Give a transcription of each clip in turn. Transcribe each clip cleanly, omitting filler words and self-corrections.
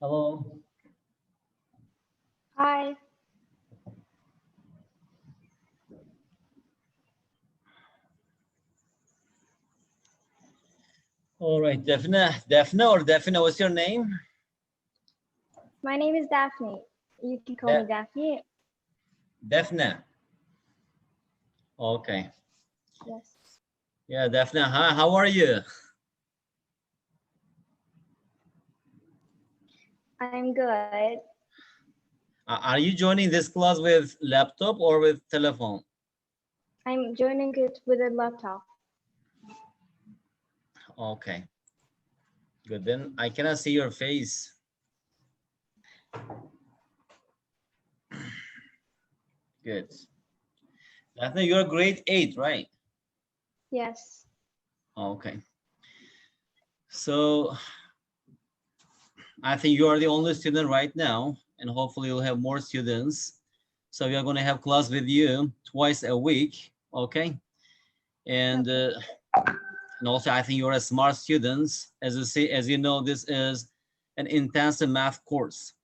Hello. Hi, All right, Daphne, what's your name? my name is Daphne. You can call me Da Daphne. Daphne. Okay. Yes, Yeah, Daphne. Hi, how are you? I'm good. Are you joining this class with laptop or with telephone? I'm joining it with a laptop. Okay, good. Then I cannot see your face. Good. Daphne, you're grade 8, right? Yes, Okay. So I think you are the only student right now, and hopefully you'll have more students. So we are going to have class with you twice a week. Okay. And okay. and also I think you're a smart student. As you know, this is an intensive math course.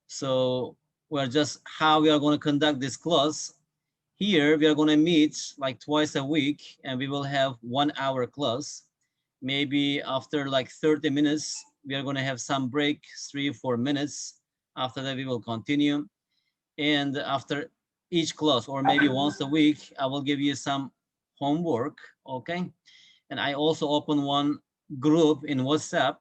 So we're just how we are going to conduct this class. Here we are going to meet like twice a week, and we will have 1 hour class. Maybe after like 30 minutes, we are going to have some break, 3 or 4 minutes. After that, we will continue. And after each class, or maybe once a week, I will give you some homework. Okay. And I also open one group in WhatsApp.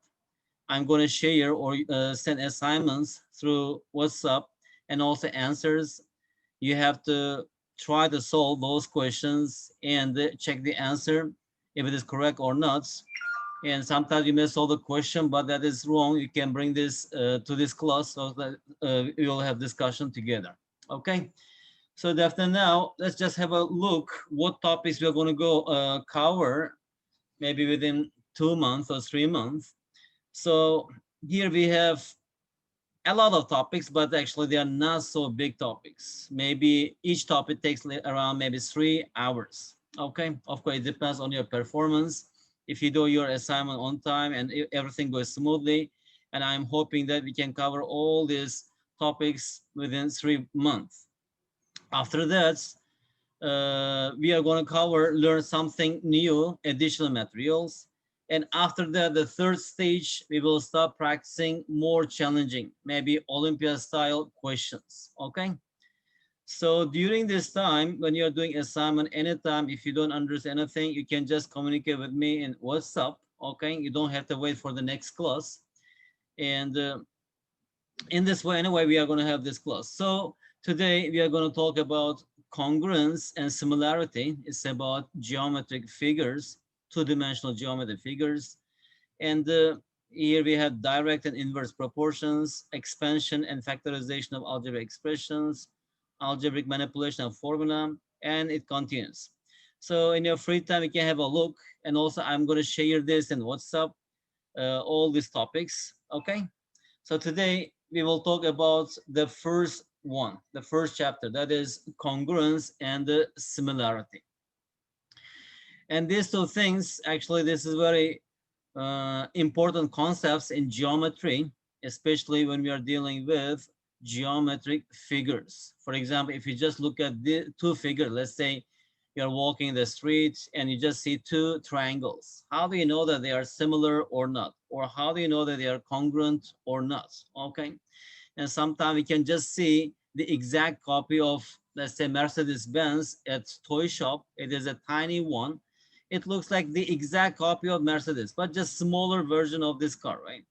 I'm going to share or send assignments through WhatsApp and also answers. You have to try to solve those questions and check the answer if it is correct or not. And sometimes you may solve the question, but that is wrong. You can bring this to this class so that we will have discussion together. Okay. So Daphne, now let's just have a look what topics we're going to go cover maybe within 2 months or 3 months. So here we have a lot of topics, but actually they are not so big topics. Maybe each topic takes around maybe 3 hours. Okay, of course, it depends on your performance. If you do your assignment on time and everything goes smoothly, and I'm hoping that we can cover all these topics within 3 months. After that, we are going to learn something new, additional materials. And after that, the third stage, we will start practicing more challenging, maybe Olympia style questions. Okay. So during this time, when you're doing assignment, anytime, if you don't understand anything, you can just communicate with me in WhatsApp. Okay. You don't have to wait for the next class. And in this way, anyway, we are going to have this class. So today we are going to talk about congruence and similarity. It's about geometric figures, two-dimensional geometric figures. And here we have direct and inverse proportions, expansion and factorization of algebraic expressions, algebraic manipulation of formula, and it continues. So in your free time, you can have a look. And also I'm going to share this in WhatsApp, all these topics. Okay. So today we will talk about the first one, the first chapter, that is congruence and the similarity. And these two things, actually, this is very important concepts in geometry, especially when we are dealing with geometric figures. For example, if you just look at the two figures, let's say you're walking the street and you just see two triangles. How do you know that they are similar or not? Or how do you know that they are congruent or not? Okay. And sometimes we can just see the exact copy of, let's say, Mercedes-Benz at toy shop. It is a tiny one. It looks like the exact copy of Mercedes, but just smaller version of this car, right?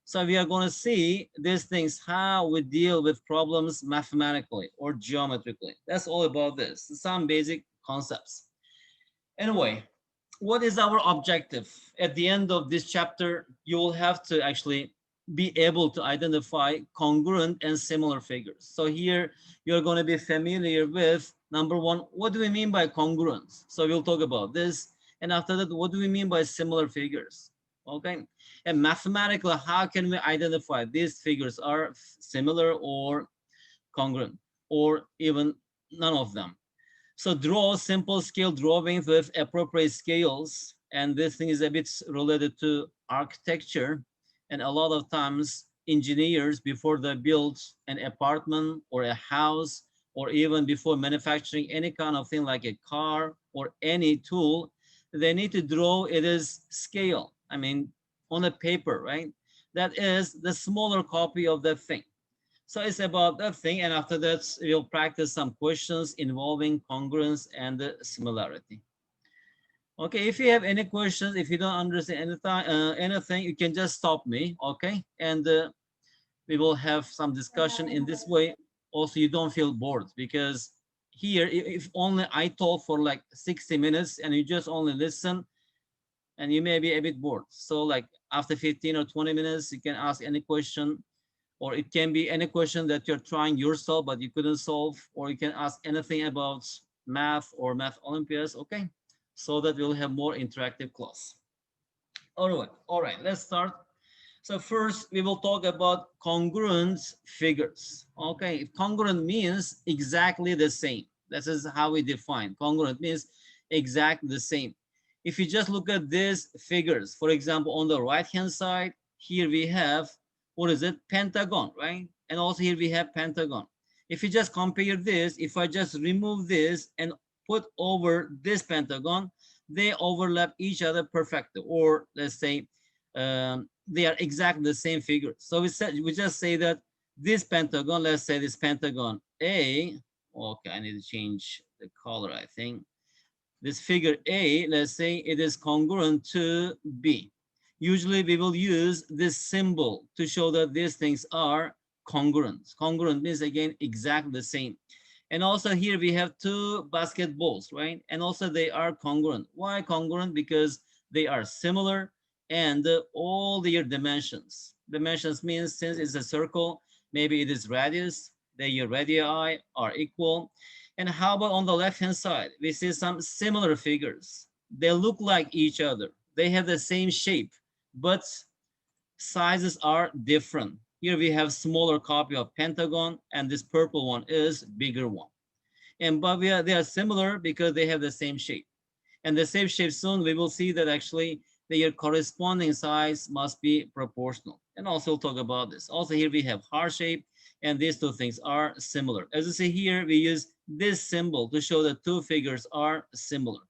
So we are going to see these things, how we deal with problems mathematically or geometrically. That's all about this, some basic concepts. Anyway, what is our objective? At the end of this chapter, you will have to actually be able to identify congruent and similar figures. So here you're going to be familiar with number one, what do we mean by congruence? So we'll talk about this. And after that, what do we mean by similar figures? Okay. And mathematically, how can we identify these figures are similar or congruent or even none of them? So draw simple scale drawings with appropriate scales. And this thing is a bit related to architecture. And a lot of times engineers, before they build an apartment or a house, or even before manufacturing any kind of thing like a car or any tool, they need to draw it as scale. I mean, on a paper, right? That is the smaller copy of that thing. So it's about that thing. And after that, we'll practice some questions involving congruence and similarity. Okay, if you have any questions, if you don't understand anything, you can just stop me, okay? And we will have some discussion in this way. Also, you don't feel bored, because here, if only I talk for like 60 minutes and you just only listen, and you may be a bit bored. So like after 15 or 20 minutes, you can ask any question, or it can be any question that you're trying yourself but you couldn't solve, or you can ask anything about math or math Olympiads, okay? So that we'll have more interactive class. All right, let's start. So first, we will talk about congruent figures. Okay, congruent means exactly the same. This is how we define. Congruent means exactly the same. If you just look at these figures, for example, on the right-hand side, here we have, what is it? Pentagon, right? And also here we have pentagon. If you just compare this, if I just remove this and put over this pentagon, they overlap each other perfectly. Or let's say, they are exactly the same figure. So we just say that this pentagon, let's say this pentagon A, okay, I need to change the color, I think. This figure A, let's say it is congruent to B. Usually we will use this symbol to show that these things are congruent. Congruent means, again, exactly the same. And also here we have two basketballs, right? And also they are congruent. Why congruent? Because they are similar, and all their dimensions. Dimensions means, since it's a circle, maybe it is radius, their radii are equal. And how about on the left hand side? We see some similar figures. They look like each other. They have the same shape, but sizes are different. Here we have smaller copy of pentagon, and this purple one is bigger one. And but they are similar because they have the same shape. And the same shape, soon we will see that actually their corresponding size must be proportional. And also we'll talk about this. Also here we have heart shape, and these two things are similar. As you see here, we use this symbol to show that two figures are similar.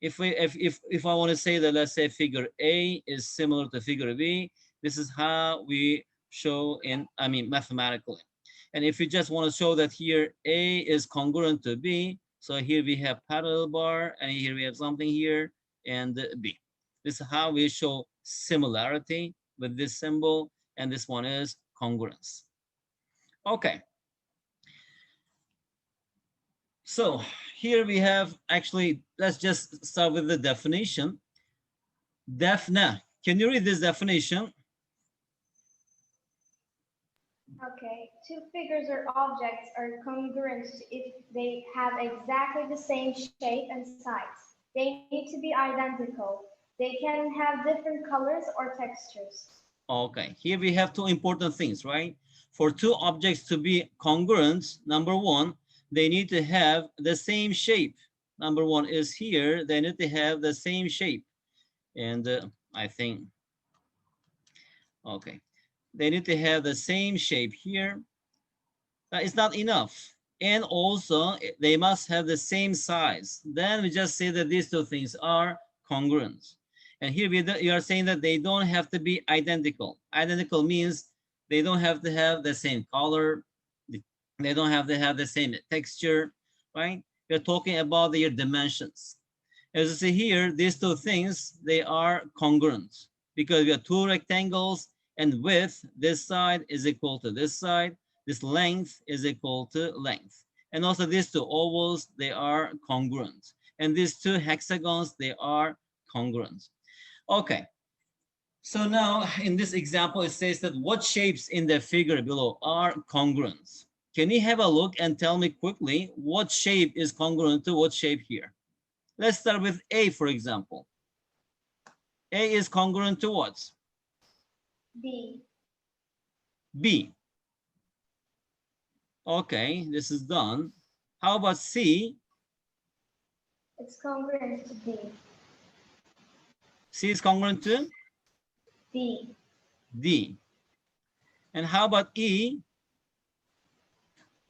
If I want to say that, let's say figure A is similar to figure B, this is how we show in, I mean, mathematically. And if you just want to show that here A is congruent to B, so here we have parallel bar, and here we have something here, and B. This is how we show similarity with this symbol, and this one is congruence. Okay. So here we have, actually, let's just start with the definition. Defna, can you read this definition? Okay, two figures or objects are congruent if they have exactly the same shape and size. They need to be identical. They can have different colors or textures. Okay, here we have two important things, right? For two objects to be congruent, number one, they need to have the same shape. Number one is here, they need to have the same shape. And I think, okay, they need to have the same shape here. It's not enough. And also, they must have the same size. Then we just say that these two things are congruent. And here you are saying that they don't have to be identical. Identical means they don't have to have the same color. They don't have to have the same texture, right? We're talking about their dimensions. As you see here, these two things, they are congruent because we have two rectangles, and width, this side is equal to this side. This length is equal to length. And also these two ovals, they are congruent. And these two hexagons, they are congruent. Okay, so now in this example, it says that what shapes in the figure below are congruent. Can you have a look and tell me quickly what shape is congruent to what shape here? Let's start with A, for example. A is congruent to what? B. B. Okay, this is done. How about C? It's congruent to D. C is congruent to D. D. And how about E?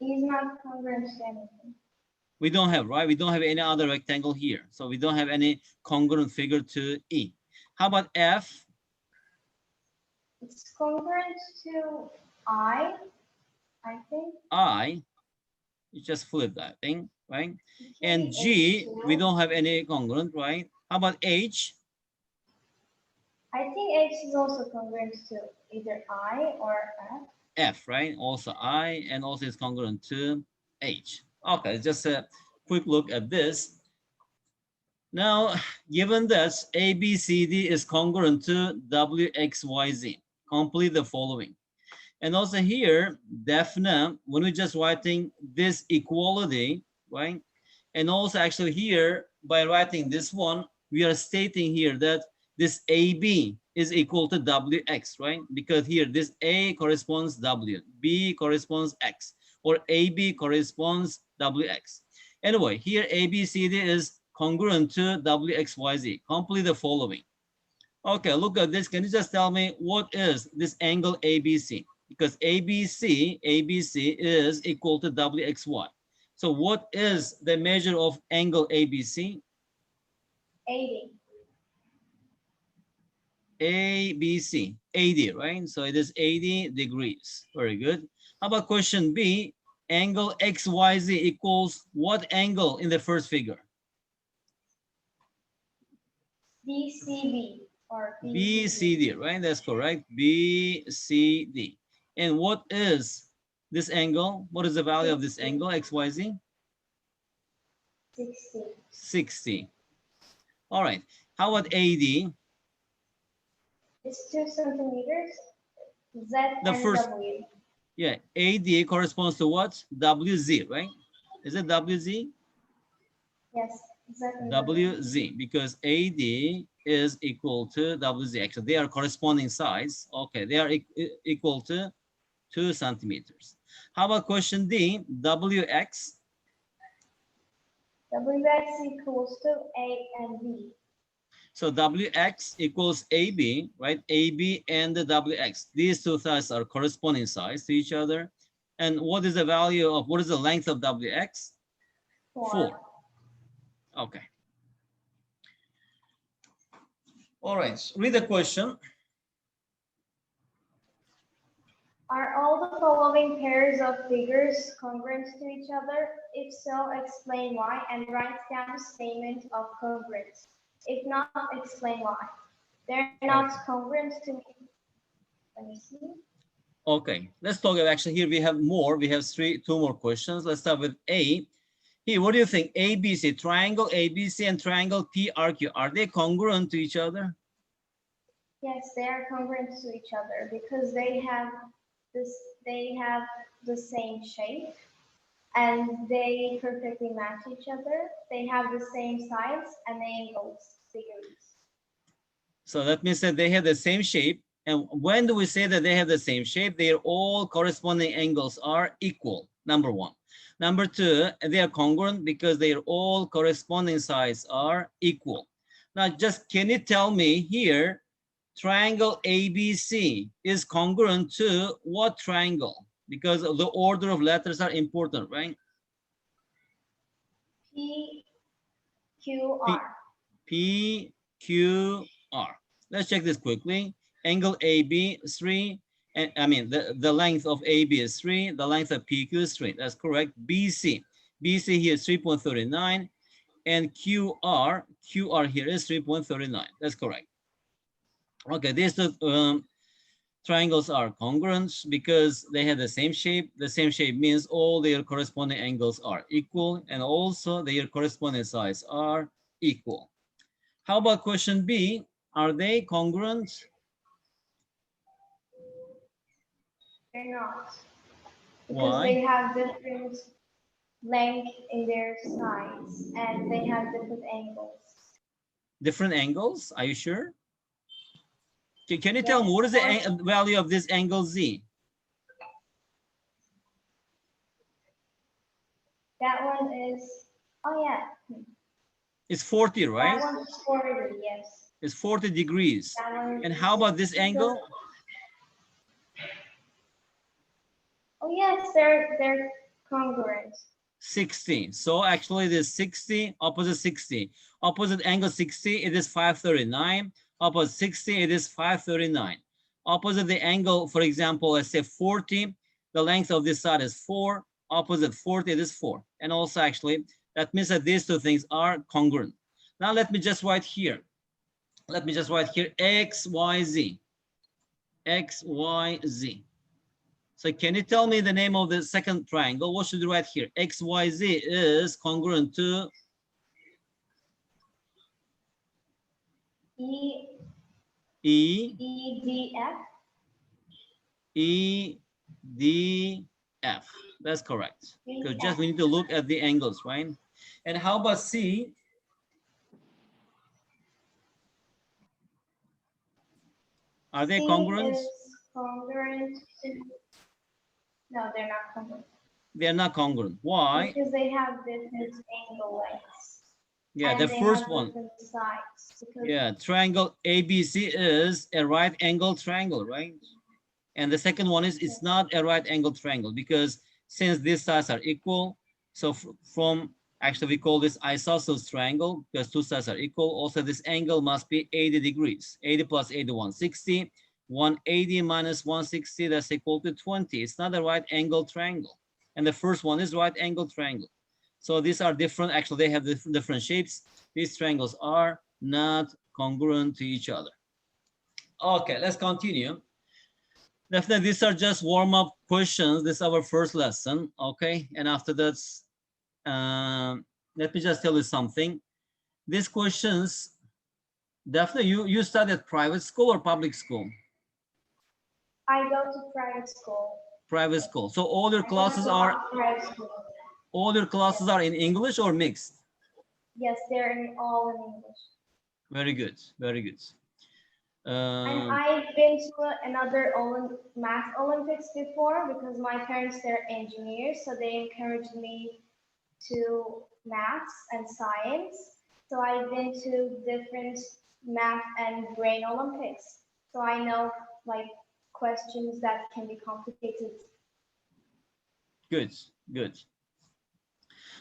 E is not congruent to anything. We don't have, right? We don't have any other rectangle here. So we don't have any congruent figure to E. How about F? It's congruent to I think. I, you just flip that thing, right? And Okay, G, we H2. don't have any congruent, right? How about H? I think H is also congruent to either I or F. F, right? Also I, and also is congruent to H. Okay, just a quick look at this. Now, given that ABCD is congruent to WXYZ, complete the following. And also here, definite, when we're just writing this equality, right? And also actually here, by writing this one, we are stating here that this AB is equal to WX, right? Because here, this A corresponds W, B corresponds X, or AB corresponds WX. Anyway, here ABCD is congruent to WXYZ. Complete the following. Okay, look at this. Can you just tell me what is this angle ABC? Because ABC is equal to WXY. So what is the measure of angle ABC? 80. ABC, 80, right? So it is 80 degrees. Very good. How about question B? Angle XYZ equals what angle in the first figure? BCD or BCD. BCD, right? That's correct. BCD. And what is this angle? What is the value of this 60. angle, XYZ? 60. 60. All right. How about AD? It's 2 centimeters. Z The and first, W. yeah, AD corresponds to what? WZ, right? Is it WZ? Yes, Z and W. WZ, because AD is equal to WZ. Actually, they are corresponding sides. Okay, they are equal to 2 centimeters. How about question D? WX? WX equals to A and B. So WX equals AB, right? AB and the WX. These two sides are corresponding sides to each other. And what is the value of, what is the length of WX? 4. 4. Okay. All right, read the question. Are all the following pairs of figures congruent to each other? If so, explain why and write down a statement of congruence. If not, explain why. They're not Okay. congruent to me. Let me see. Okay, let's talk about, actually here we have more. We have two more questions. Let's start with A. Here, what do you think? ABC, triangle ABC and triangle PRQ, are they congruent to each other? Yes, they are congruent to each other because they have this. They have the same shape, and they perfectly match each other. They have the same sides and angles, degrees. So that means that they have the same shape. And when do we say that they have the same shape? Their all corresponding angles are equal, number one. Number two, they are congruent because their all corresponding sides are equal. Now, just can you tell me here, triangle ABC is congruent to what triangle? Because the order of letters are important, right? P, Q, P, R. P, Q, R. Let's check this quickly. Angle AB is 3. And I mean, the length of AB is 3. The length of PQ is 3. That's correct. BC. BC here is 3.39. And QR here is 3.39. That's correct. Okay, these two triangles are congruent because they have the same shape. The same shape means all their corresponding angles are equal, and also their corresponding sides are equal. How about question B? Are they congruent? They're not because Why? they have different length in their sides and they have different angles. Different angles? Are you sure? Can you tell me Yes, what is or the value of this angle Z? that one is, oh yeah, It's 40, that right? one's 40, yes. It's 40 degrees. That one And is how about this 60. So angle? yes, they're congruent. 60. So actually it is 60, opposite 60. Opposite angle 60, it is 539. Opposite 60, it is 539. Opposite the angle, for example, let's say 40, the length of this side is 4. Opposite 40, it is 4. And also actually, that means that these two things are congruent. Now let me just write here. Let me just write here x, y, z. X, Y, Z. So can you tell me the name of the second triangle? What should we write here? X, Y, Z is congruent to E E, E D F. E, D, F. That's correct. Because just we need to look at the angles, right? And how about C? Are they C congruent? is congruent to, no, they're not congruent. They are not congruent. Why? Because they have different angle lengths. Yeah, And the they first have one. different sides. Because Yeah, triangle ABC is a right angle triangle, right? And the second one is it's not a right angle triangle because since these sides are equal, so from actually we call this isosceles triangle because two sides are equal. Also, this angle must be 80 degrees. 80 plus 80, 160. 180 minus 160, that's equal to 20. It's not a right angle triangle. And the first one is right angle triangle. So these are different. Actually, they have different shapes. These triangles are not congruent to each other. Okay, let's continue. Definitely, these are just warm-up questions. This is our first lesson, okay? And after that, let me just tell you something. These questions, definitely, you study at private school or public school? I go to private school. Private school. So all your I go classes to are private school. in English or mixed? Yes, they're all in English. Very good, very good. And I've been to another math Olympics before because my parents, they're engineers, so they encouraged me to maths and science. So I've been to different math and brain Olympics. So I know like questions that can be complicated. Good, good.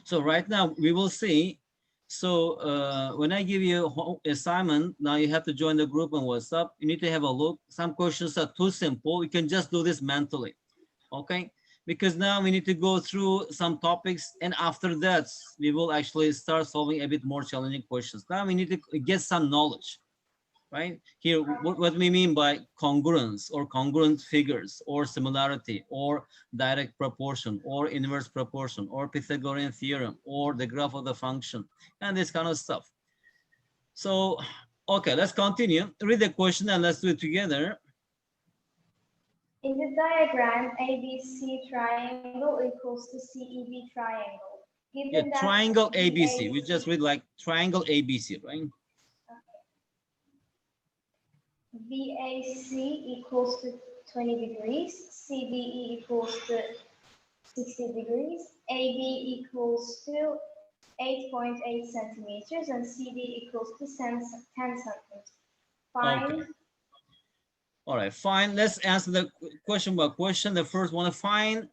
So right now we will see. So when I give you assignment, now you have to join the group on WhatsApp. You need to have a look. Some questions are too simple. You can just do this mentally, okay? Because now we need to go through some topics, and after that we will actually start solving a bit more challenging questions. Now we need to get some knowledge. Right here, what we mean by congruence or congruent figures or similarity or direct proportion or inverse proportion or Pythagorean theorem or the graph of the function and this kind of stuff. So, okay, let's continue. Read the question and let's do it together. In the diagram, ABC triangle equals to CEB triangle. Given Yeah, that triangle ABC. BAC We just read like triangle ABC, right? BAC equals to 20 degrees, CBE equals to 60 degrees, AB equals to 8.8 centimeters, and CD equals to 10 centimeters. Find. Okay. All right, fine. Let's answer the question by question. The first one, find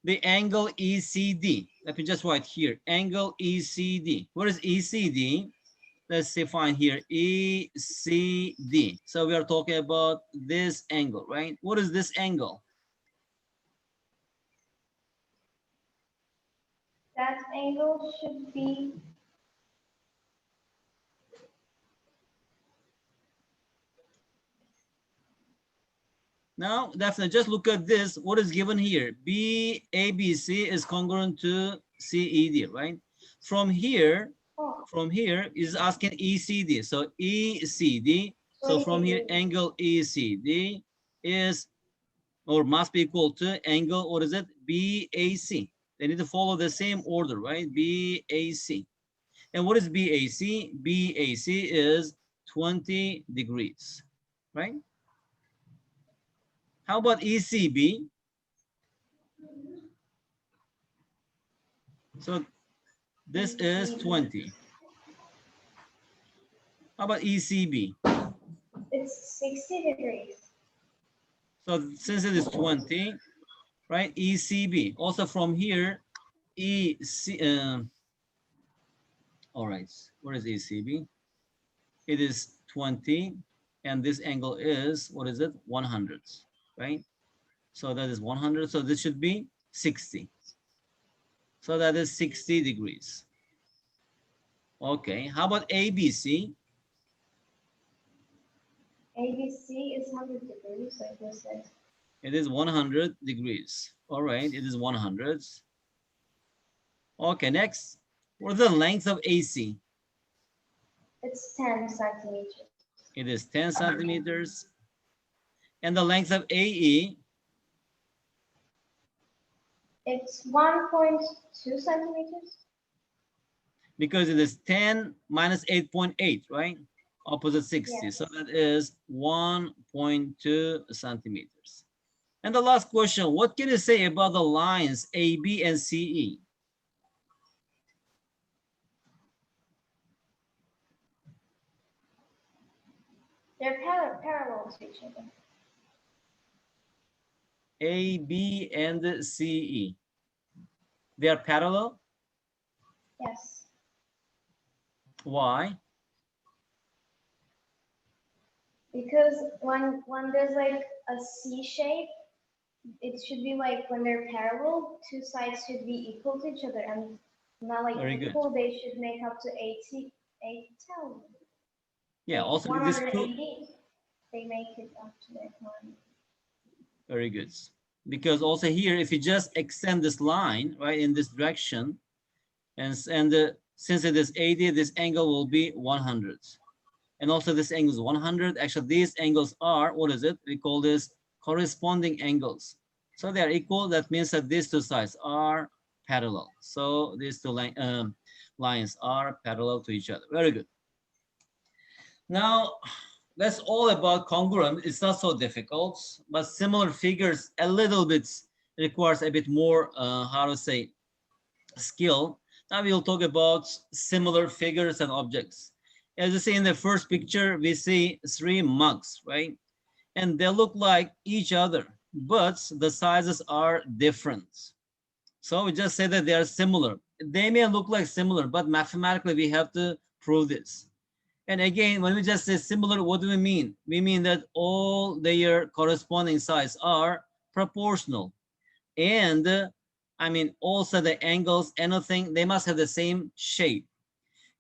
the angle ECD. Let me just write here, angle ECD. What is ECD? Let's see, find here, ECD. So we are talking about this angle, right? What is this angle? That angle should be now, definitely just look at this. What is given here? BABC is congruent to CED, right? From here is asking ECD. So ECD. So from here, angle ECD is or must be equal to angle, what is it? BAC. They need to follow the same order, right? BAC. And what is BAC? BAC is 20 degrees, right? How about ECB? So this is 20. How about ECB? It's 60 degrees. So since it is 20, right? ECB. Also from here, all right, what is ECB? It is 20, and this angle is, what is it? 100, right? So that is 100, so this should be 60. So that is 60 degrees. Okay, how about ABC? ABC is 100 degrees, like this said. It is 100 degrees. All right, it is 100. Okay, next, what is the length of AC? It's 10 centimeters. It is 10 centimeters. And the length of AE? It's 1.2 centimeters. Because it is 10 minus 8.8, right? Opposite 60. So Yes. that is 1.2 centimeters. And the last question, what can you say about the lines AB and CE? They're parallel to each other. AB and CE. They are parallel. Yes. Why? Because when there's like a C shape, it should be like when they're parallel, two sides should be equal to each other, and not like Very good. equal, they should make up to 80, 80, Yeah, like also it is true. 180. They make it up to that one. Very good. Because also here, if you just extend this line, right, in this direction, and since it is 80, this angle will be 100. And also this angle is 100. Actually, these angles are, what is it? We call this corresponding angles. So they are equal. That means that these two sides are parallel. So these two lines are parallel to each other. Very good. Now, that's all about congruent. It's not so difficult, but similar figures a little bit requires a bit more, how to say, skill. Now we'll talk about similar figures and objects. As you see in the first picture, we see three mugs, right? And they look like each other, but the sizes are different. So we just say that they are similar. They may look like similar, but mathematically we have to prove this. And again, when we just say similar, what do we mean? We mean that all their corresponding sides are proportional. And I mean, also the angles, anything, they must have the same shape.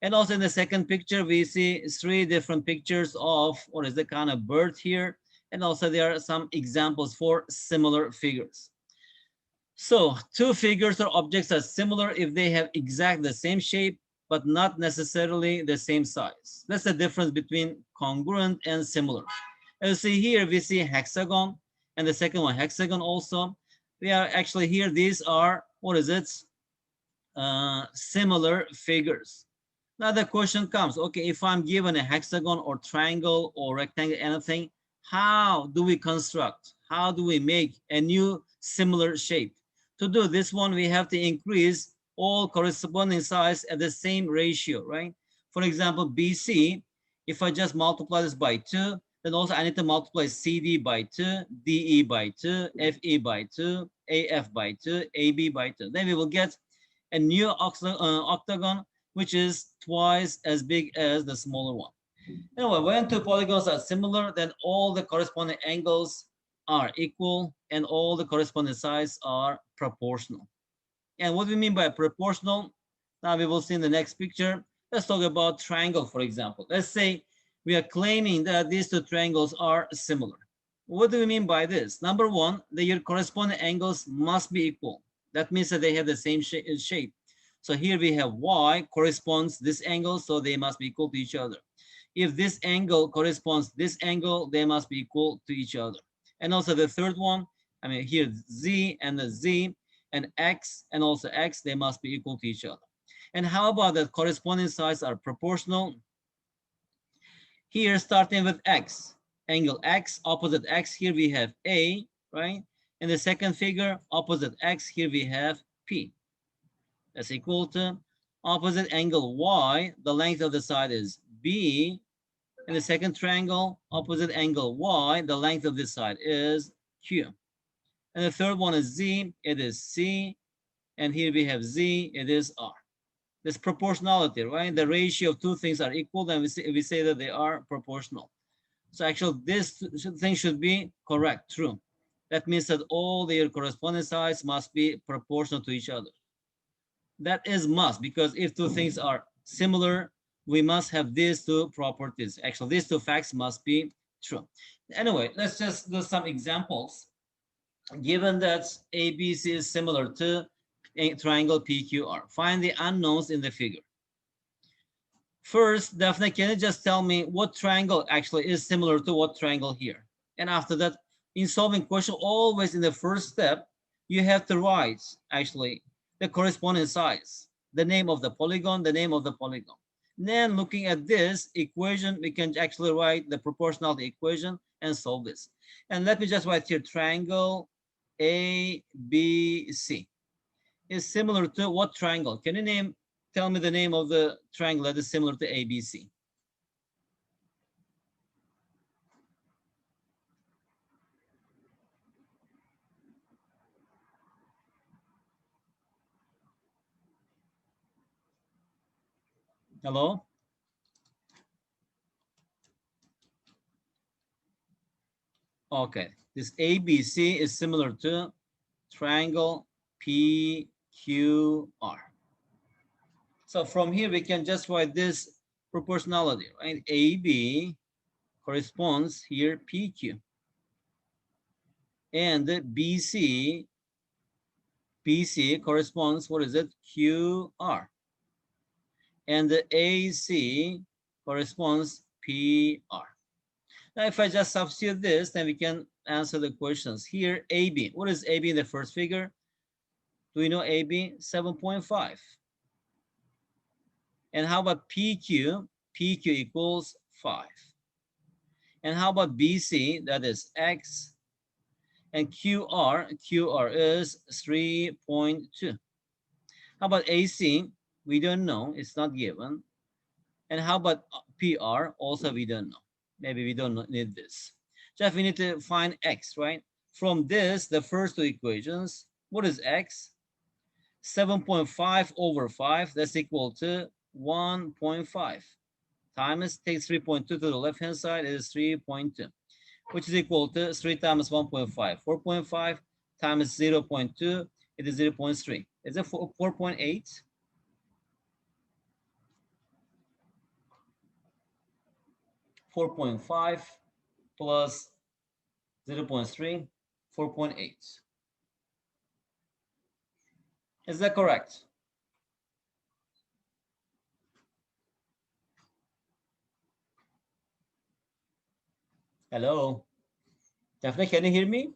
And also in the second picture, we see three different pictures of what is the kind of bird here. And also there are some examples for similar figures. So two figures or objects are similar if they have exactly the same shape, but not necessarily the same size. That's the difference between congruent and similar. As you see here, we see hexagon, and the second one hexagon also. We are actually here, these are, what is it? Similar figures. Now the question comes, okay, if I'm given a hexagon or triangle or rectangle, anything, how do we construct? How do we make a new similar shape? To do this one, we have to increase all corresponding sides at the same ratio, right? For example, BC, if I just multiply this by 2, then also I need to multiply CD by 2, DE by 2, FE by 2, AF by 2, AB by 2. Then we will get a new octagon, which is twice as big as the smaller one. Anyway, when two polygons are similar, then all the corresponding angles are equal and all the corresponding sides are proportional. And what do we mean by proportional? Now we will see in the next picture. Let's talk about triangle, for example. Let's say we are claiming that these two triangles are similar. What do we mean by this? Number one, their corresponding angles must be equal. That means that they have the same shape. So here we have y corresponds this angle, so they must be equal to each other. If this angle corresponds this angle, they must be equal to each other. And also the third one, I mean here z and the z and x and also x, they must be equal to each other. And how about the corresponding sides are proportional? Here starting with x, angle x, opposite x, here we have A, right? In the second figure, opposite x, here we have P. That's equal to opposite angle y, the length of the side is B. In the second triangle, opposite angle y, the length of this side is Q. And the third one is Z, it is C. And here we have Z, it is R. This proportionality, right? The ratio of two things are equal, then we say that they are proportional. So actually this thing should be correct, true. That means that all their corresponding sides must be proportional to each other. That is must, because if two things are similar, we must have these two properties. Actually, these two facts must be true. Anyway, let's just do some examples. Given that ABC is similar to a triangle PQR, find the unknowns in the figure. First, Daphne, can you just tell me what triangle actually is similar to what triangle here? And after that, in solving question, always in the first step, you have to write actually the corresponding size, the name of the polygon, the name of the polygon. Then looking at this equation, we can actually write the proportionality equation and solve this. And let me just write here, triangle ABC is similar to what triangle? Can you tell me the name of the triangle that is similar to ABC? Hello? Okay, this ABC is similar to triangle PQR. So from here, we can just write this proportionality, right? AB corresponds here PQ. And BC corresponds, what is it? QR. And the AC corresponds PR. Now, if I just substitute this, then we can answer the questions. Here, AB. What is AB in the first figure? Do we know AB? 7.5. And how about PQ? PQ equals 5. And how about BC? That is X. And QR? QR is 3.2. How about AC? We don't know. It's not given. And how about PR? Also, we don't know. Maybe we don't need this. Just we need to find X, right? From this, the first two equations, what is X? 7.5 over 5, that's equal to 1.5. Times, take 3.2 to the left-hand side, it is 3.2, which is equal to 3 times 1.5. 4.5 times 0.2, it is 0.3. Is it 4.8? 4.5 plus 0.3, 4.8. Is that correct? Hello? Daphne, can you hear me?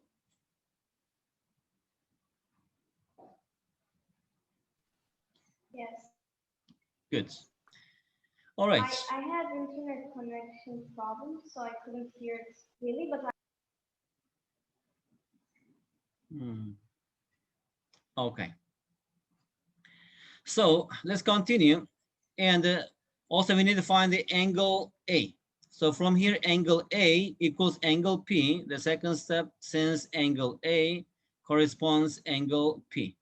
Yes. Good. All right. I had internet connection problems, so I couldn't hear it really, but Okay. So let's continue. And also we need to find the angle A. So from here, angle A equals angle P. The second step, since angle A corresponds angle P.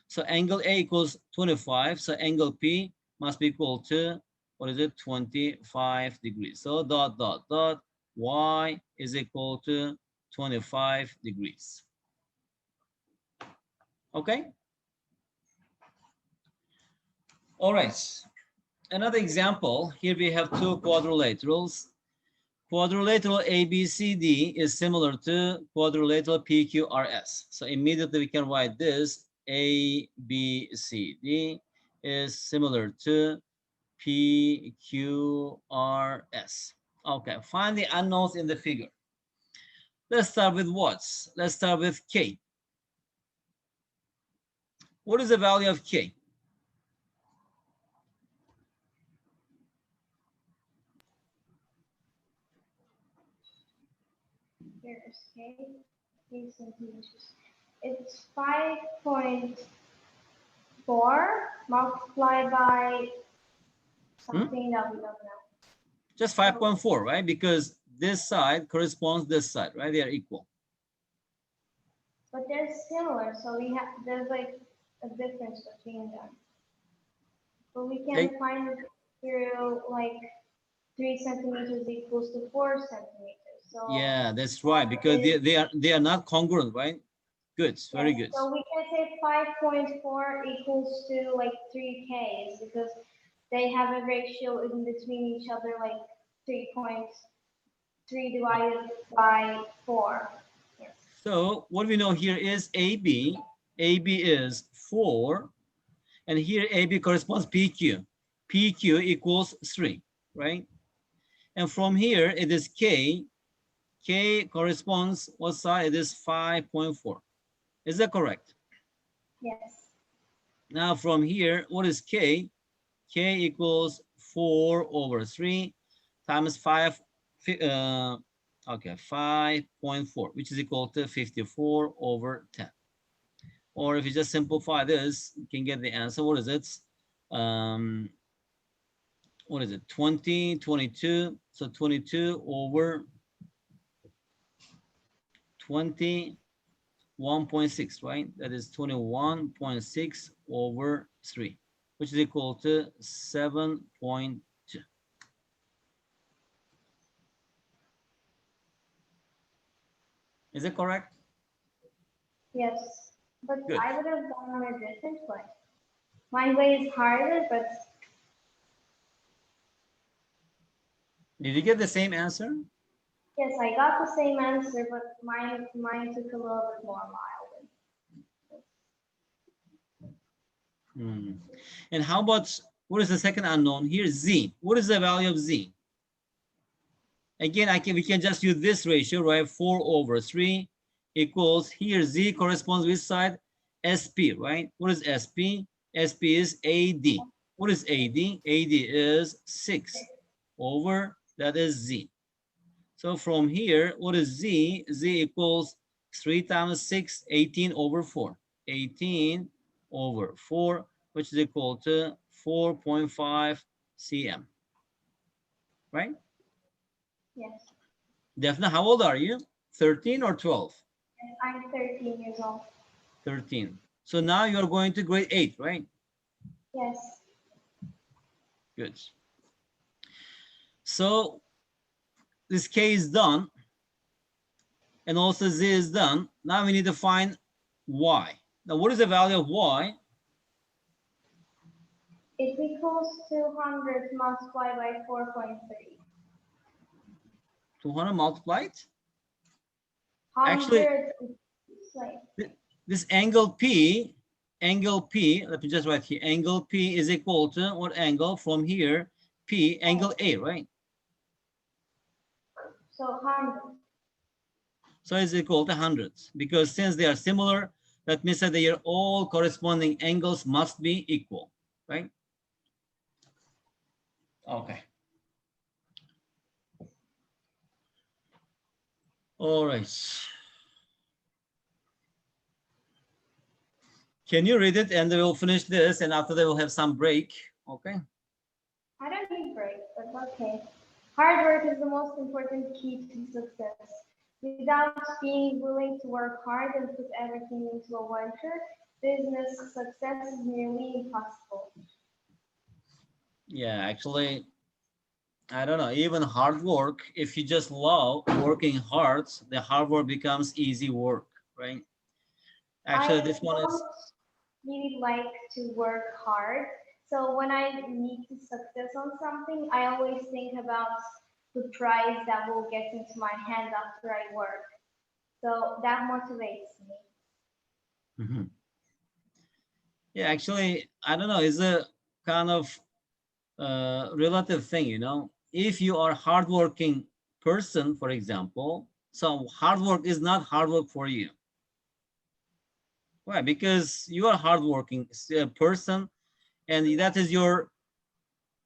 So angle A equals 25. So angle P must be equal to, what is it, 25 degrees. So dot, dot, dot, Y is equal to 25 degrees. Okay? All right. Another example, here we have two quadrilaterals. Quadrilateral ABCD is similar to quadrilateral PQRS. So immediately we can write this, ABCD is similar to PQRS. Okay, find the unknowns in the figure. Let's start with what? Let's start with K. What is the value of K? there's K, 3 centimeters. It's 5.4 multiplied by something that we don't know. Just 5.4, right? Because this side corresponds this side, right? They are equal. but they're similar, so there's like a difference between them. But we can Okay. find it through like 3 centimeters equals to 4 centimeters. So Yeah, that's right. Because is they are not congruent, right? Good. Very yes. good. So we can say 5.4 equals to like 3Ks because they have a ratio in between each other like 3.3 divided by 4. Yes. So what we know here is AB. AB is 4. And here AB corresponds PQ. PQ equals 3, right? And from here it is K. K corresponds, what side? It is 5.4. Is that correct? Yes. Now from here, what is K? K equals 4 over 3 times 5, okay, 5.4, which is equal to 54 over 10. Or if you just simplify this, you can get the answer. What is it? Um, what is it? 20, 22. So 22 over 21.6, right? That is 21.6 over 3, which is equal to 7.2. Is it correct? Yes. But Good. I would have gone on a different way. My way is harder, but Did you get the same answer? yes, I got the same answer, but mine took a little bit more mild. Hmm. And how about, what is the second unknown? Here, Z. What is the value of Z? Again, we can just use this ratio, right? 4 over 3 equals, here Z corresponds with side? SP, right? What is SP? SP is AD. What is AD? AD is 6 over, that is Z. So from here, what is Z? Z equals 3 times 6, 18 over 4. 18 over 4, which is equal to 4.5 cm, right? Yes. Daphne, how old are you? 13 or 12? And I'm 13 years old. 13. So now you're going to grade 8, right? Yes. Good. So this K is done, and also Z is done. Now we need to find Y. Now what is the value of Y? It equals 200 multiplied by 4.3. 200 multiplied? Actually, 100 is like, this angle P, let me just write here, angle P is equal to what angle from here? P, angle A, right? so 100. So it's equal to hundreds, because since they are similar, that means that their all corresponding angles must be equal, right? Okay. All right. Can you read it and we'll finish this, and after that we'll have some break, okay? I don't need break, but okay. Hard work is the most important key to success. Without being willing to work hard and put everything into a venture, business success is nearly impossible. Yeah, actually, I don't know, even hard work, if you just love working hard, the hard work becomes easy work, right? Actually, I this one is, don't really like to work hard. So when I need to success on something, I always think about the prize that will get into my hand after I work. So that motivates me. mhm. Yeah, actually, I don't know, it's a kind of relative thing, you know. If you are hardworking person, for example, so hard work is not hard work for you. Why? Because you are hardworking person, and that is your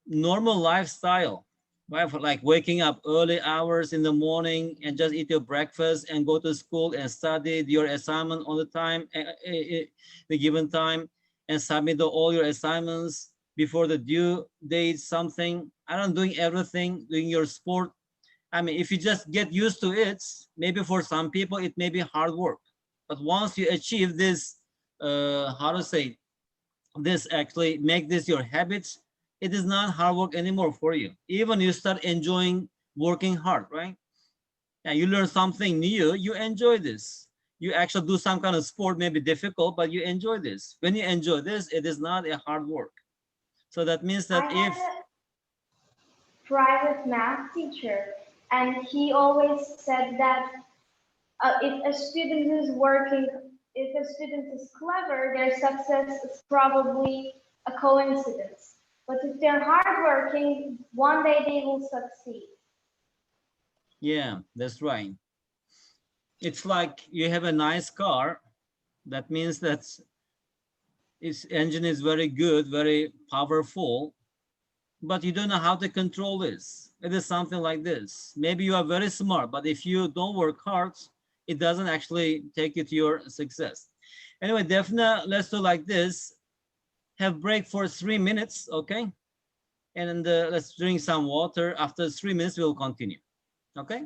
normal lifestyle, right? For like waking up early hours in the morning and just eat your breakfast and go to school and study your assignment on the time, the given time, and submit all your assignments before the due date. Something I don't doing everything, doing your sport. I mean, if you just get used to it, maybe for some people it may be hard work, But once you achieve this, how to say, this actually make this your habits, it is not hard work anymore for you. Even you start enjoying working hard, right? Yeah, you learn something new, you enjoy this. You actually do some kind of sport, maybe difficult, but you enjoy this. When you enjoy this, it is not a hard work. So that means that I had if, a private math teacher, and he always said that if a student is working, if a student is clever, their success is probably a coincidence. But if they're hardworking, one day they will succeed. yeah, that's right. It's like you have a nice car. That means that its engine is very good, very powerful, but you don't know how to control this. It is something like this. Maybe you are very smart, but if you don't work hard, it doesn't actually take you to your success. Anyway, Defna, let's do like this. Have break for 3 minutes, okay? And let's drink some water. After 3 minutes, we'll continue, okay?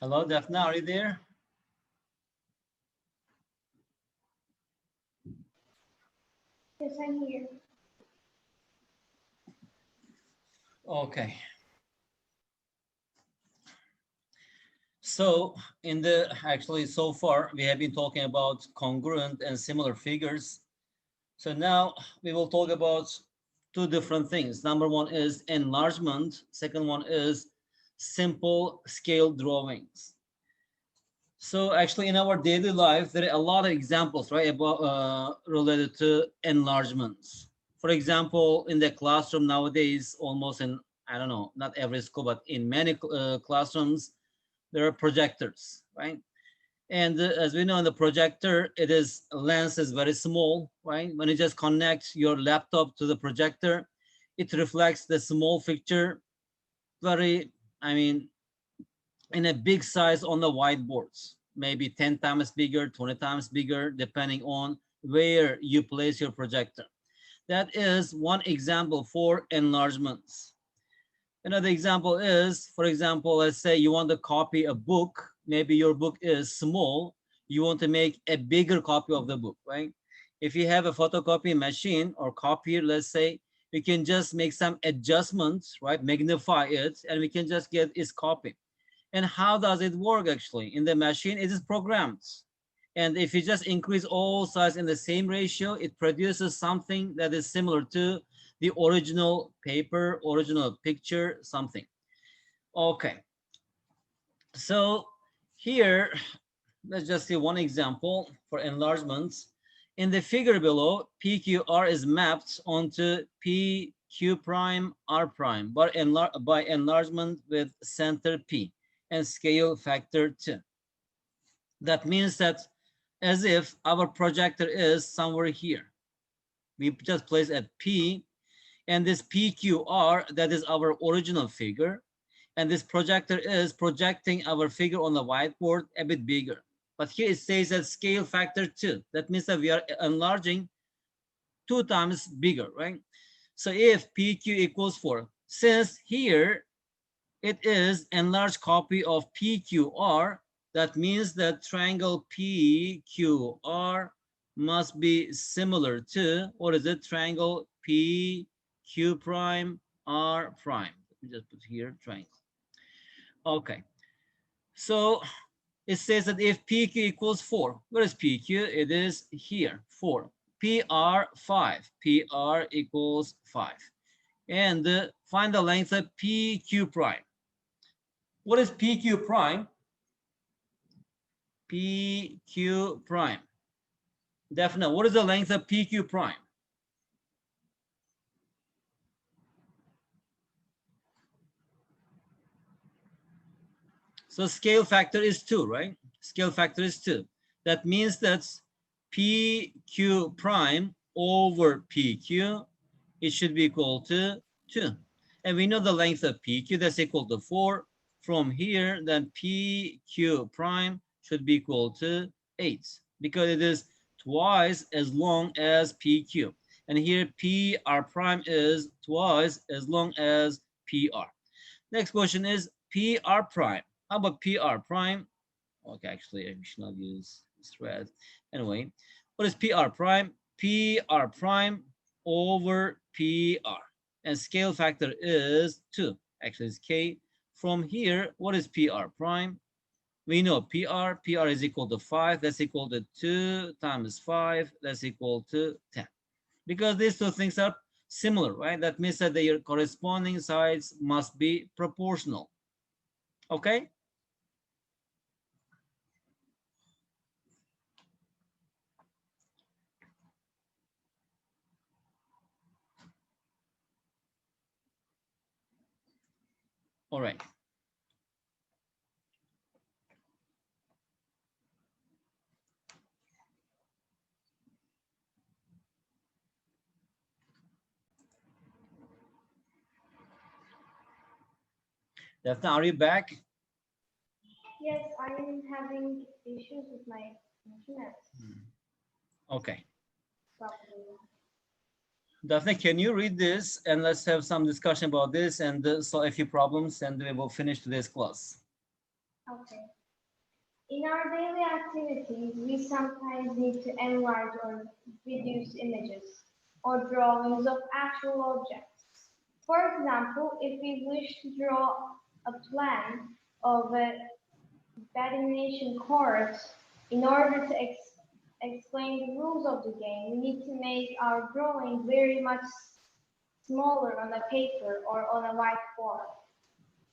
Hello, Daphne, are you there? Yes, I'm here. Okay. So in the actually so far we have been talking about congruent and similar figures. So now we will talk about two different things. Number one is enlargement. Second one is simple scale drawings. So actually in our daily life, there are a lot of examples, right, about related to enlargements. For example, in the classroom nowadays, almost in, I don't know, not every school, but in many classrooms, there are projectors, right? And as we know in the projector, it is lens is very small, right? When you just connect your laptop to the projector, it reflects the small picture very, I mean, in a big size on the whiteboards, maybe 10 times bigger, 20 times bigger, depending on where you place your projector. That is one example for enlargements. Another example is, for example, let's say you want to copy a book. Maybe your book is small. You want to make a bigger copy of the book, right? If you have a photocopy machine or copier, let's say, we can just make some adjustments, right? Magnify it, and we can just get its copy. And how does it work actually? In the machine, it is programmed. And if you just increase all size in the same ratio, it produces something that is similar to the original paper, original picture, something. Okay, so here, let's just see one example for enlargements. In the figure below, PQR is mapped onto PQ prime R prime by enlargement with center P and scale factor 2. That means that as if our projector is somewhere here. We just place at P, and this PQR, that is our original figure. And this projector is projecting our figure on the whiteboard a bit bigger. But here it says that scale factor 2. That means that we are enlarging 2 times bigger, right? So if PQ equals 4, since here it is enlarged copy of PQR, that means that triangle PQR must be similar to, what is it? Triangle PQ prime R prime. Let me just put here triangle. Okay, so it says that if PQ equals 4, where is PQ? It is here, 4. PR 5, PR equals 5. And find the length of PQ prime. What is PQ prime? PQ prime. Definitely. What is the length of PQ prime? So scale factor is 2, right? Scale factor is 2. That means that's PQ prime over PQ. It should be equal to 2. And we know the length of PQ, that's equal to 4. From here, then PQ prime should be equal to 8 because it is twice as long as PQ. And here PR prime is twice as long as PR. Next question is PR prime. How about PR prime? Okay, actually, I should not use thread. Anyway, what is PR prime? PR prime over PR. And scale factor is 2. Actually, it's K. From here, what is PR prime? We know PR is equal to 5. That's equal to 2 times 5. That's equal to 10. Because these two things are similar, right? That means that their corresponding sides must be proportional. Okay? All right. Daphne, are you back? Yes, I'm having issues with my internet. Okay. Probably. Daphne, can you read this and let's have some discussion about this and solve a few problems and we will finish today's class. Okay. In our daily activities, we sometimes need to enlarge or reduce images or drawings of actual objects. For example, if we wish to draw a plan of a badminton court, in order to explain the rules of the game, we need to make our drawing very much smaller on a paper or on a whiteboard.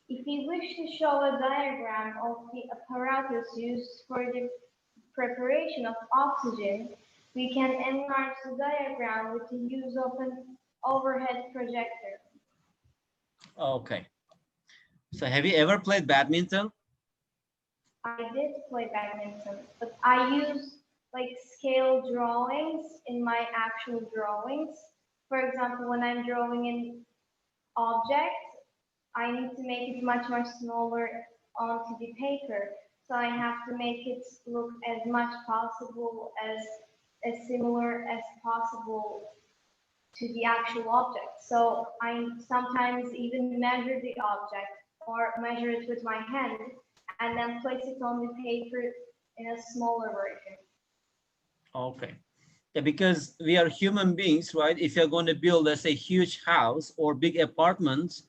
If we wish to show a diagram of the apparatus used for the preparation of oxygen, we can enlarge the diagram with the use of an overhead projector. Okay. So have you ever played badminton? I did play badminton, but I use like scale drawings in my actual drawings. For example, when I'm drawing an object, I need to make it much, much smaller onto the paper. So I have to make it look as much possible as similar as possible to the actual object. So I sometimes even measure the object or measure it with my hand and then place it on the paper in a smaller version. Okay. Yeah, because we are human beings, right? If you're going to build, let's say, huge house or big apartments,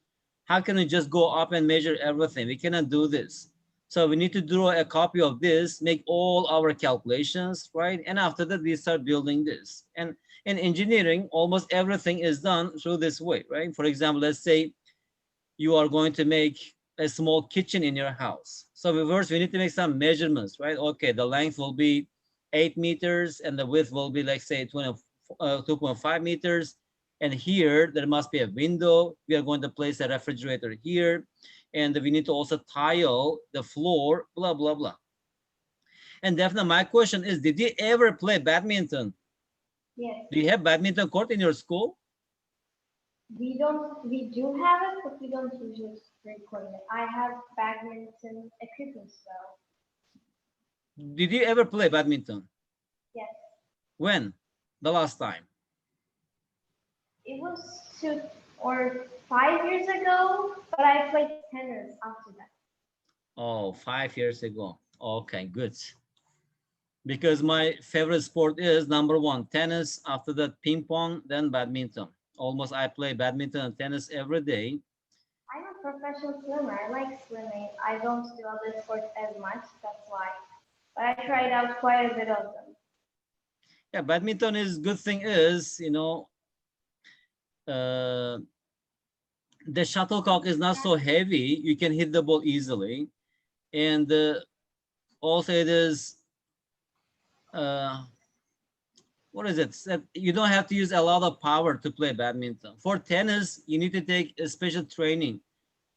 how can we just go up and measure everything? We cannot do this. So we need to draw a copy of this, make all our calculations, right? And after that, we start building this. And in engineering, almost everything is done through this way, right? For example, let's say you are going to make a small kitchen in your house. So first we need to make some measurements, right? Okay, the length will be 8 meters and the width will be like say 2.5 meters. And here there must be a window. We are going to place a refrigerator here. And we need to also tile the floor, blah, blah, blah. And definitely my question is, did you ever play badminton? Yes, Do you have badminton court in your school? we do have it, but we don't use it frequently. I have badminton equipment though. Did you ever play badminton? Yes, When? The last time? it was 2 or 5 years ago, but I played tennis after that. Oh, 5 years ago. Okay, good. Because my favorite sport is number one, tennis, after that ping pong, then badminton. Almost I play badminton and tennis every day. I'm a professional swimmer. I like swimming. I don't do other sports as much, that's why. But I tried out quite a bit of them. Yeah, badminton is good thing is, uh, the shuttlecock is not so heavy. You can hit the ball easily. And also it is, uh, what is it? You don't have to use a lot of power to play badminton. For tennis, you need to take a special training,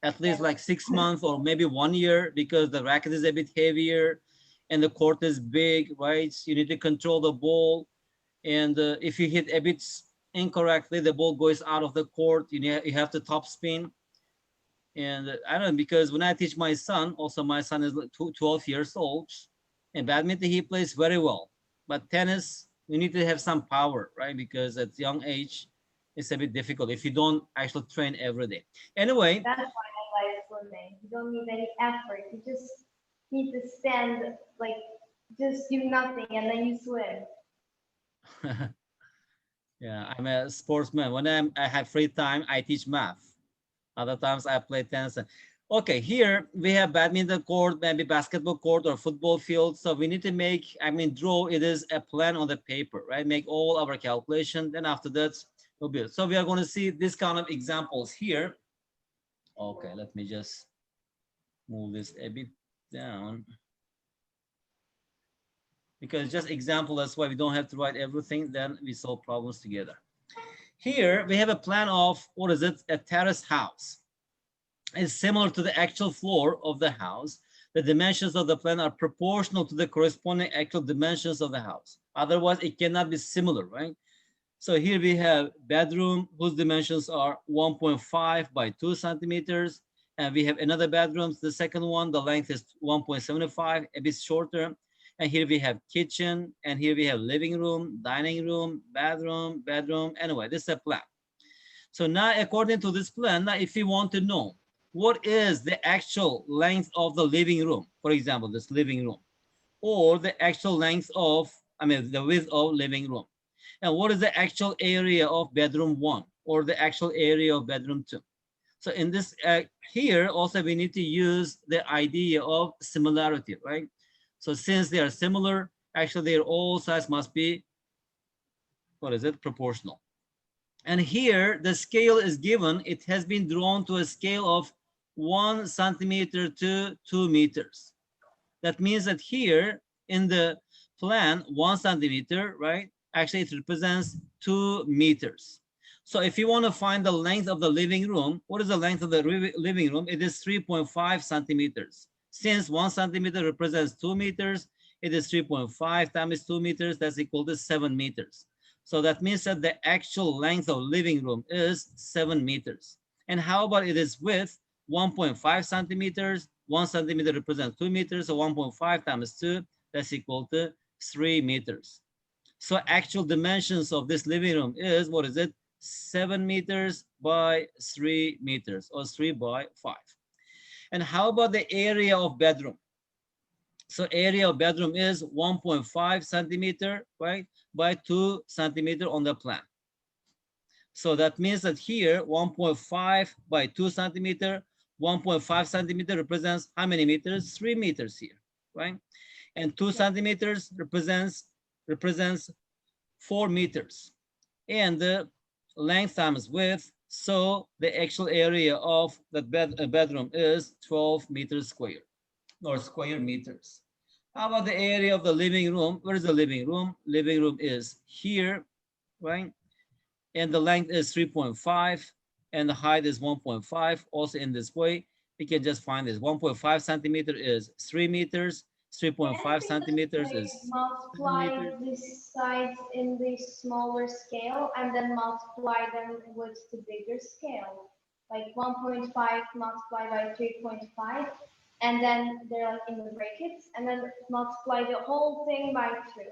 at least Yes. like 6 months or maybe 1 year, because the racket is a bit heavier and the court is big, right? You need to control the ball. And if you hit a bit incorrectly, the ball goes out of the court. You have to top spin. And I don't know, because when I teach my son, also my son is 12 years old, and badminton, he plays very well. But tennis, you need to have some power, right? Because at young age, it's a bit difficult if you don't actually train every day. Anyway, That's why I like swimming. You don't need any effort. You just need to stand, like, just do nothing and then you swim. yeah, I'm a sportsman. When I have free time, I teach math. Other times I play tennis. Okay, here we have badminton court, maybe basketball court or football field. So we need to make, draw, it is a plan on the paper, right? Make all our calculations. Then after that, we'll build. So we are going to see this kind of examples here. Okay, let me just move this a bit down. Because just example, that's why we don't have to write everything. Then we solve problems together. Here we have a plan of, what is it? A terrace house. It's similar to the actual floor of the house. The dimensions of the plan are proportional to the corresponding actual dimensions of the house. Otherwise, it cannot be similar, right? So here we have bedroom whose dimensions are 1.5 by 2 centimeters. And we have another bedroom. The second one, the length is 1.75, a bit shorter. And here we have kitchen, and here we have living room, dining room, bedroom. Anyway, this is a plan. So now, according to this plan, now if you want to know what is the actual length of the living room? For example, this living room, or the actual length of, the width of living room. And what is the actual area of bedroom 1 or the actual area of bedroom 2? So in this, here also we need to use the idea of similarity, right? So since they are similar, actually their all size must be, what is it, proportional. And here the scale is given, it has been drawn to a scale of 1 centimeter to 2 meters. That means that here in the plan, 1 centimeter, right? Actually, it represents 2 meters. So if you want to find the length of the living room, what is the length of the living room? It is 3.5 centimeters. Since 1 centimeter represents 2 meters, it is 3.5 times 2 meters, that's equal to 7 meters. So that means that the actual length of living room is 7 meters. And how about it is width? 1.5 centimeters, 1 centimeter represents 2 meters, so 1.5 times 2, that's equal to 3 meters. So actual dimensions of this living room is, what is it? 7 meters by 3 meters, or 3 by 5. And how about the area of bedroom? So area of bedroom is 1.5 centimeter, right, by 2 centimeter on the plan. So that means that here 1.5 by 2 centimeter, 1.5 centimeter represents how many meters? 3 meters here, right? And 2 centimeters represents 4 meters. And the length times width, so the actual area of the bedroom is 12 meters square, or square meters. How about the area of the living room? Where is the living room? Living room is here, right? And the length is 3.5 and the height is 1.5. Also in this way, we can just find this. 1.5 centimeter is 3 meters. 3.5 centimeters Like is 7 multiply meters. these sides in the smaller scale and then multiply them with the bigger scale. Like 1.5 multiplied by 3.5, and then they're like in the brackets, and then multiply the whole thing by 2.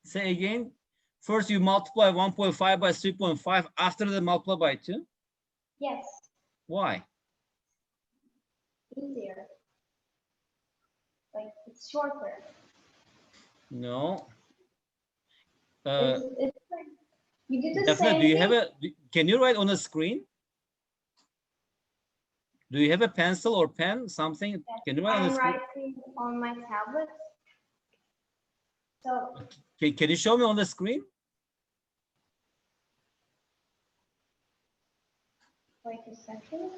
Say again. First, you multiply 1.5 by 3.5 after the multiply by 2. Yes, Why? easier. Like it's shorter. No. It's like you do the Definitely. Do same you have thing. a, can you write on the screen? Do you have a pencil or pen, something? Yes, Can you write on the I'm screen? writing on my tablet. So Can you show me on the screen? wait a second.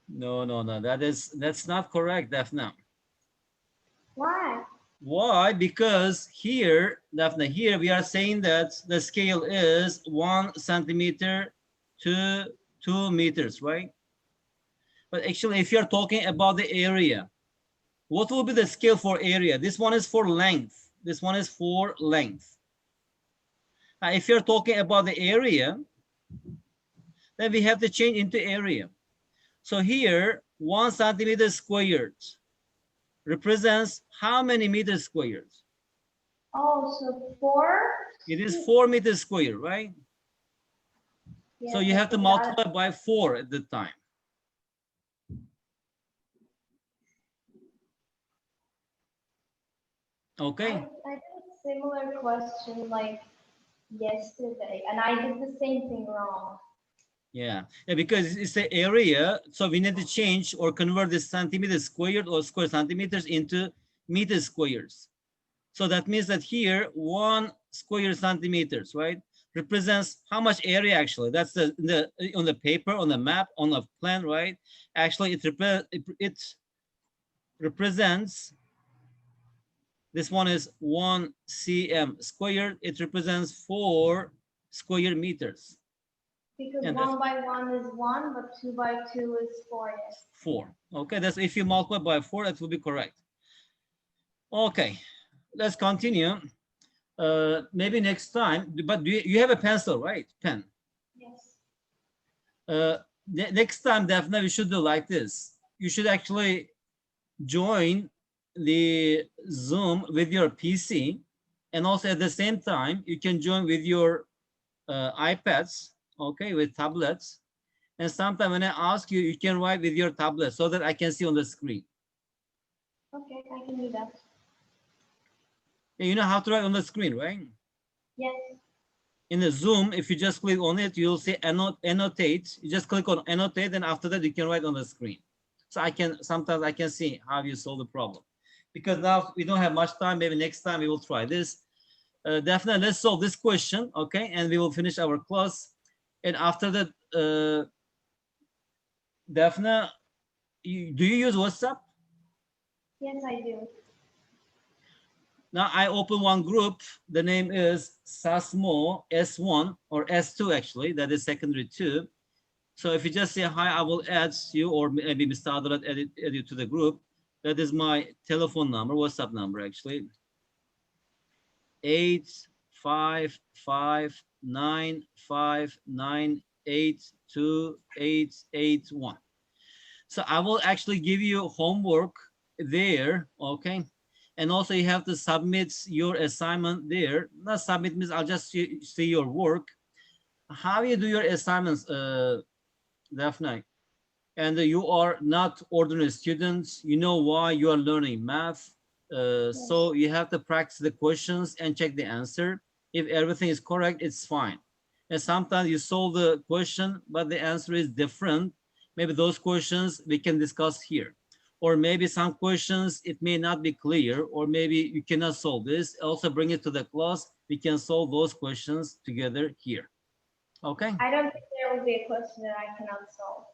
No. That's not correct, Daphne. Why? Why? Because here, Daphne, here we are saying that the scale is 1 centimeter to 2 meters, right? But actually, if you're talking about the area, what will be the scale for area? This one is for length. This one is for length. Now, if you're talking about the area, then we have to change into area. So here, 1 centimeter squared represents how many meters squared? Oh, so 4? It is 4 meters squared, right? So Yes, you I have to forgot. multiply by 4 at the time. Okay. I did a similar question like yesterday, and I did the same thing wrong. Yeah, because it's the area, so we need to change or convert this centimeter squared or square centimeters into meter squares. So that means that here 1 square centimeters, right, represents how much area actually? That's the on the paper, on the map, on the plan, right? Actually, it represents, this one is 1 cm squared. It represents 4 square meters. Because And that's 1 by 1 is 1, but 2 by 2 is 4. Yes. 4. Okay, that's if you multiply by 4, that will be correct. Okay, let's continue. Maybe next time, but you have a pencil, right? Pen. Yes. Next time, definitely we should do like this. you should actually join the Zoom with your PC, and also at the same time you can join with your iPads, okay, with tablets. And sometimes when I ask you, you can write with your tablet so that I can see on the screen. Okay, I can do that. You know how to write on the screen, right? Yes. In the Zoom, if you just click on it, you'll see annotate. You just click on annotate, and after that you can write on the screen. So sometimes I can see how you solve the problem. Because now we don't have much time, maybe next time we will try this. Definitely, let's solve this question, okay? And we will finish our class. And after that, Daphne, do you use WhatsApp? Yes, I do. Now I open one group. The name is SASMO S1 or S2 actually. That is secondary 2. So if you just say hi, I will add you, or maybe Mr. Adalat add you to the group. That is my telephone number, WhatsApp number actually. 85595982881. So I will actually give you homework there, okay? And also you have to submit your assignment there. Not submit means I'll just see your work. How you do your assignments, Daphne? And you are not ordinary students. You know why you are learning math. Yes. So you have to practice the questions and check the answer. If everything is correct, it's fine. And sometimes you solve the question, but the answer is different. Maybe those questions we can discuss here. Or maybe some questions, it may not be clear, or maybe you cannot solve this. Also bring it to the class. We can solve those questions together here. Okay? I don't think there will be a question that I cannot solve.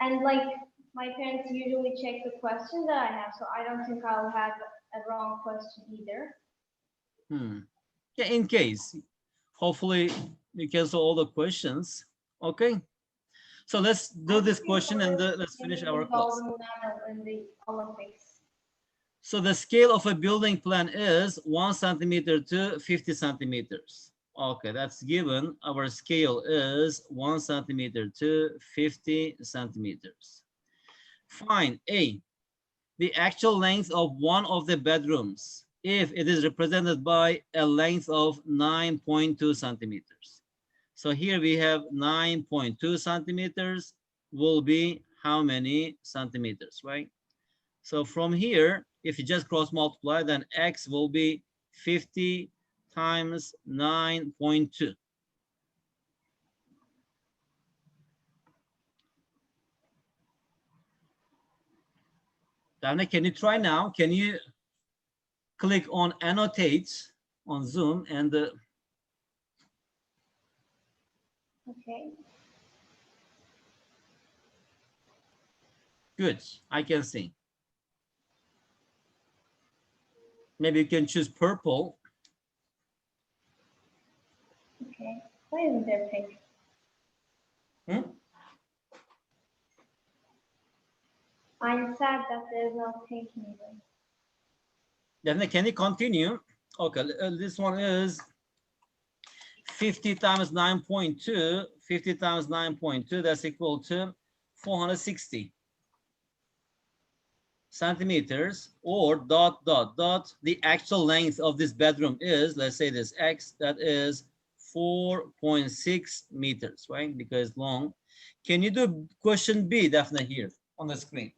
And like my parents usually check the question that I have, so I don't think I'll have a wrong question either. Hmm. Yeah, in case. Hopefully you can solve all the questions. Okay. So let's do I this think we question and were let's finish maybe our class. involved in the Olympics. So the scale of a building plan is 1 centimeter to 50 centimeters. Okay, that's given. Our scale is 1 centimeter to 50 centimeters. Fine. A, the actual length of one of the bedrooms if it is represented by a length of 9.2 centimeters. So here we have 9.2 centimeters will be how many centimeters, right? So from here, if you just cross multiply, then X will be 50 times 9.2. Davne, can you try now? Can you click on annotate on Zoom and Okay. good, I can see. Maybe you can choose purple. Okay. Why isn't there pink? Hmm? I'm sad that there's no pink either. Davne, can you continue? Okay, this one is 50 times 9.2. 50 times 9.2, that's equal to 460 centimeters, or dot, dot, dot. The actual length of this bedroom is, let's say this X, that is 4.6 meters, right? Because long. Can you do question B, Daphne, here on the screen?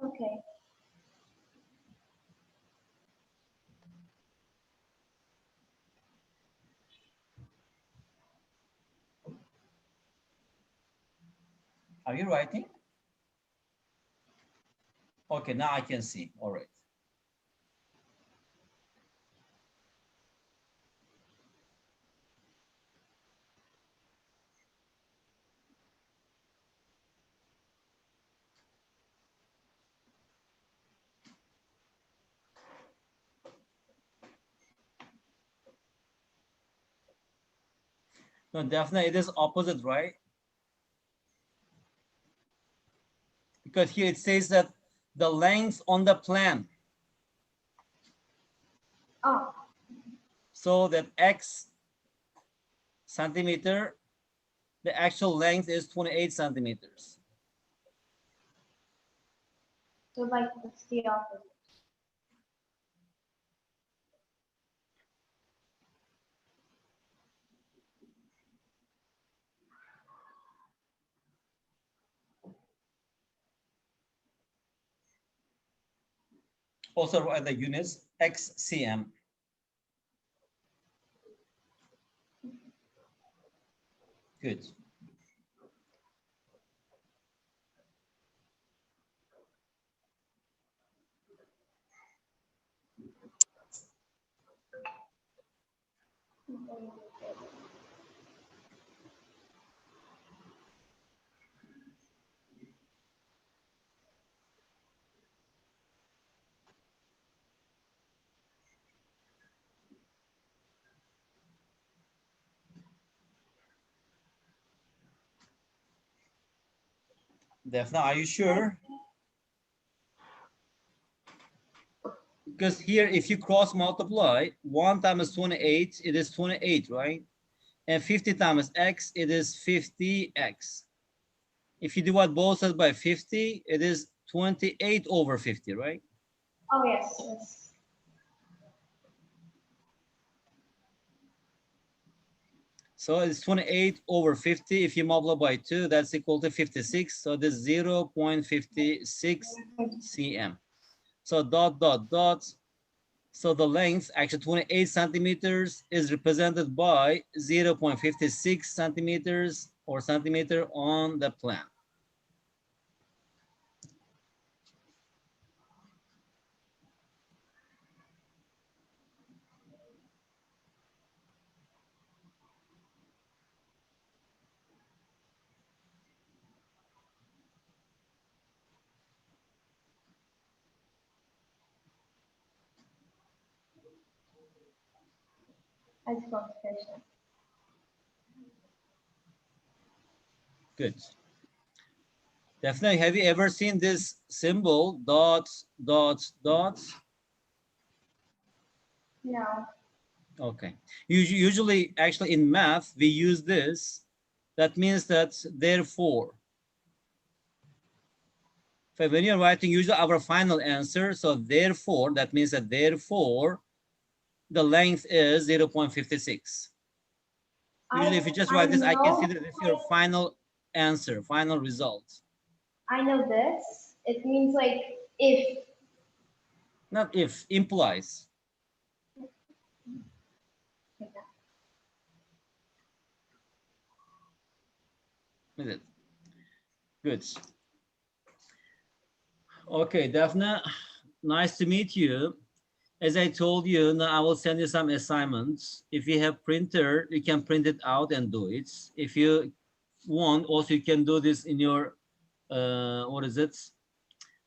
Okay. Are you writing? Okay, now I can see. All right. No, Daphne, it is opposite, right? Because here it says that the length on the plan. Oh. So that X centimeter, the actual length is 28 centimeters. So like it's the opposite. Also write the units XCM. Good. Daphne, are you sure? Because here, if you cross multiply, 1 times 28, it is 28, right? And 50 times x, it is 50x. If you divide both sides by 50, it is 28 over 50, right? Oh yes, yes. So it's 28 over 50. If you multiply by 2, that's equal to 56. So this 0.56 cm. So dot, dot, dot. So the length, actually 28 centimeters, is represented by 0.56 centimeters or centimeter on the plan. I just want to finish it. Good. Definitely. Have you ever seen this symbol, dots, dots, dots? No. Okay. Usually, actually, in math, we use this. That means that therefore. So when you're writing usually our final answer, so therefore, that means that therefore, the length is 0.56. Usually, if you just I write this, I can see know. that it's your final answer, final result. I know this. It means like if. Not if, implies. Is it? Good. Okay, Daphne, nice to meet you. As I told you, now I will send you some assignments. If you have printer, you can print it out and do it. If you want, also you can do this in your, what is it,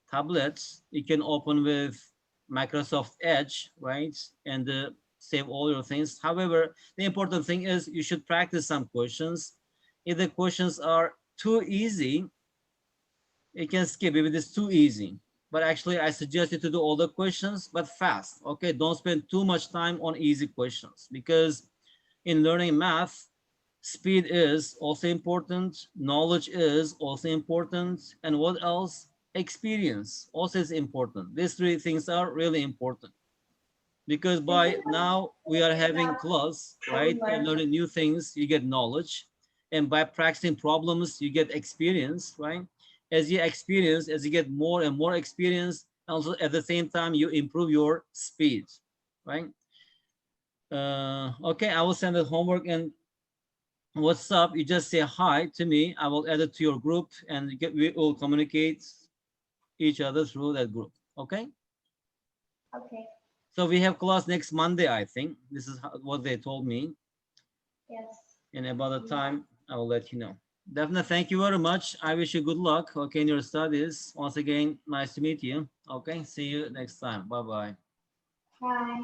tablets. You can open with Microsoft Edge, right? And save all your things. However, the important thing is you should practice some questions. If the questions are too easy, you can skip if it is too easy. But actually, I suggest you to do all the questions, but fast. Okay, don't spend too much time on easy questions because in learning math, speed is also important, knowledge is also important, and what else? Experience also is important. These three things are really important because Is by it now we are having about class, how we right? And learn? learning new things, you get knowledge. And by practicing problems, you get experience, right? As you experience, as you get more and more experience, also at the same time, you improve your speed, right? Okay, I will send the homework and what's up? You just say hi to me. I will add it to your group and we will communicate each other through that group, okay? Okay. So we have class next Monday, I think. This is what they told me. Yes. And about the time, I will let you know. Daphne, thank you very much. I wish you good luck, okay, in your studies. Once again, nice to meet you. Okay, see you next time. Bye-bye. Bye.